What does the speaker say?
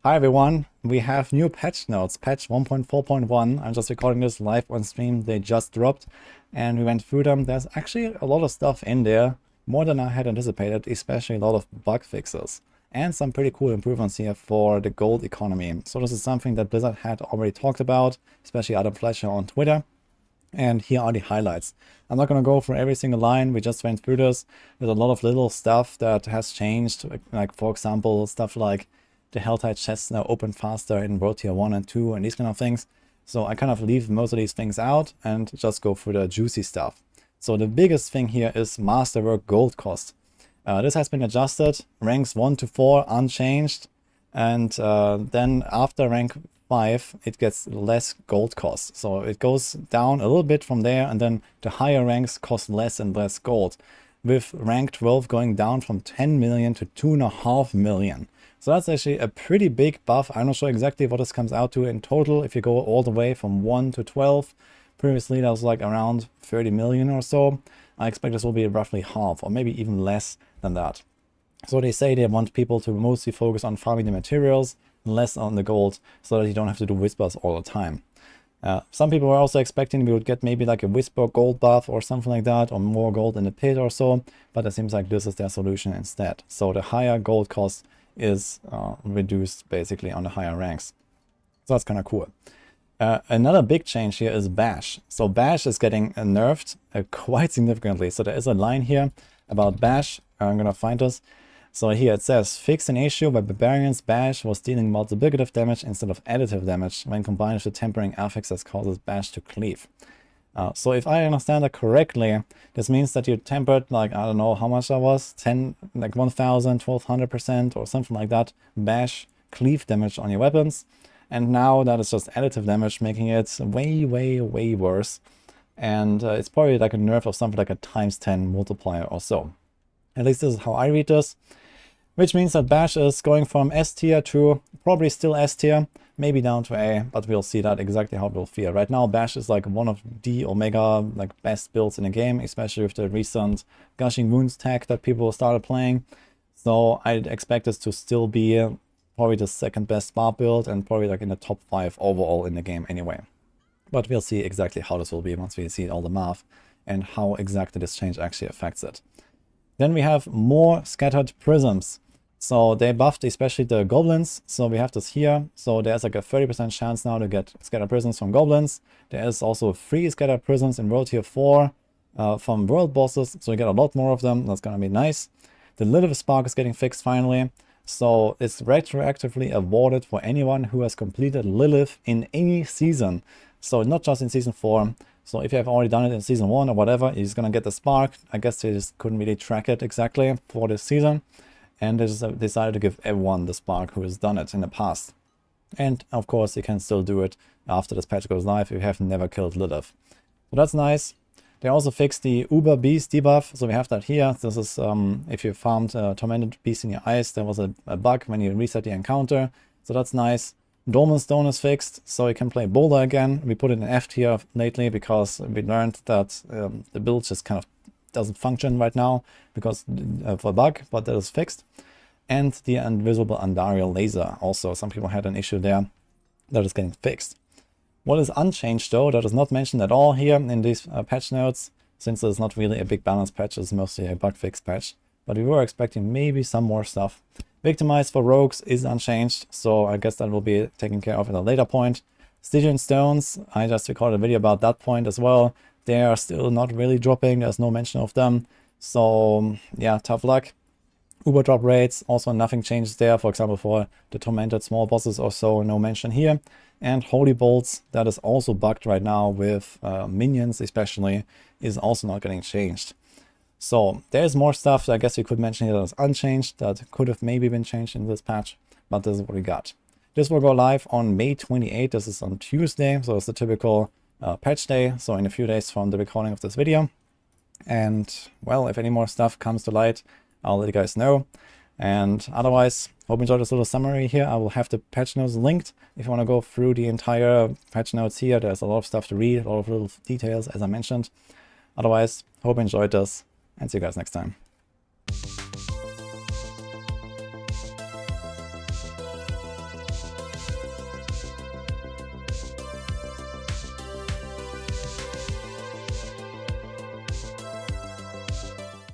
Hi everyone, we have new patch notes, patch 1.4.1. I'm just recording this live on stream, they just dropped and we went through them. There's actually a lot of stuff in there, more than I had anticipated, especially a lot of bug fixes. And some pretty cool improvements here for the gold economy. So this is something that Blizzard had already talked about, especially Adam Fleischer on Twitter. And here are the highlights. I'm not going to go through every single line, we just went through this. There's a lot of little stuff that has changed, like for example, stuff like the Helltide chests now open faster in World Tier 1 and 2 and these kind of things. So I kind of leave most of these things out and just go through the juicy stuff. So the biggest thing here is Masterwork gold cost. This has been adjusted, ranks 1 to 4 unchanged, and then after rank 5 it gets less gold cost. So it goes down a little bit from there, and then the higher ranks cost less and less gold, with rank 12 going down from 10 million to 2.5 million. So that's actually a pretty big buff. I'm not sure exactly what this comes out to in total if you go all the way from 1 to 12. Previously that was like around 30 million or so. I expect this will be roughly half or maybe even less than that. So they say they want people to mostly focus on farming the materials, less on the gold, so that you don't have to do whispers all the time. Some people were also expecting we would get maybe like a whisper gold buff or something like that, or more gold in the pit or so, but it seems like this is their solution instead. So the higher gold cost is reduced basically on the higher ranks. So that's kind of cool. Another big change here is Bash. So Bash is getting nerfed quite significantly. So there is a line here about Bash. I'm going to find this. So here it says, fix an issue where Barbarian's Bash was dealing multiplicative damage instead of additive damage when combined with the tempering affix that causes Bash to cleave. So if I understand that correctly, this means that you tempered, like, I don't know how much that was, 10, like 1000, 1200% or something like that, Bash cleave damage on your weapons. And now that is just additive damage, making it way, way, way worse. And it's probably like a nerf of something like a ×10 multiplier or so. At least this is how I read this. Which means that Bash is going from S tier to probably still S tier, maybe down to A, but we'll see that exactly how it will feel. Right now Bash is like one of the Omega like best builds in the game, especially with the recent Gushing Wounds tech that people started playing. So I'd expect this to still be probably the second best bar build and probably like in the top 5 overall in the game anyway. But we'll see exactly how this will be once we see all the math and how exactly this change actually affects it. Then we have more scattered prisms. So they buffed especially the goblins. So we have this here. So there's like a 30% chance now to get scattered prisms from goblins. There is also 3 scattered prisms in World Tier 4 from world bosses. So you get a lot more of them. That's going to be nice. The Lilith Spark is getting fixed finally. So it's retroactively awarded for anyone who has completed Lilith in any season. So not just in Season 4. So if you have already done it in Season 1 or whatever, you're just going to get the Spark. I guess they just couldn't really track it exactly for this season. And they just decided to give everyone the Spark who has done it in the past. And of course you can still do it after this patch goes live if you have never killed Lilith. So that's nice. They also fixed the Uber Beast debuff, so we have that here. This is if you farmed Tormented Beast in your eyes, there was a bug when you reset the encounter. So that's nice. Dorman Stone is fixed, so you can play Boulder again. We put it in F tier lately because we learned that the build just kind of doesn't function right now because of a bug, but that is fixed. And the Invisible Andariel Laser also, some people had an issue there. That is getting fixed. What is unchanged though, that is not mentioned at all here in these patch notes, since it's not really a big balance patch, it's mostly a bug fix patch. But we were expecting maybe some more stuff. Victimize for rogues is unchanged, so I guess that will be taken care of at a later point. Stygian Stones, I just recorded a video about that point as well. They are still not really dropping, there's no mention of them. So yeah, tough luck. Uber drop rates, also nothing changes there. For example, for the Tormented small bosses or so, no mention here. And Holy Bolts, that is also bugged right now with minions especially, is also not getting changed. So there's more stuff that I guess we could mention here that is unchanged, that could have maybe been changed in this patch, but this is what we got. This will go live on May 28th, this is on Tuesday, so it's the typical patch day, so in a few days from the recording of this video. And well, if any more stuff comes to light, I'll let you guys know. And otherwise, hope you enjoyed this little summary here. I will have the patch notes linked if you want to go through the entire patch notes here. There's a lot of stuff to read, a lot of little details as I mentioned. Otherwise, hope you enjoyed this and see you guys next time.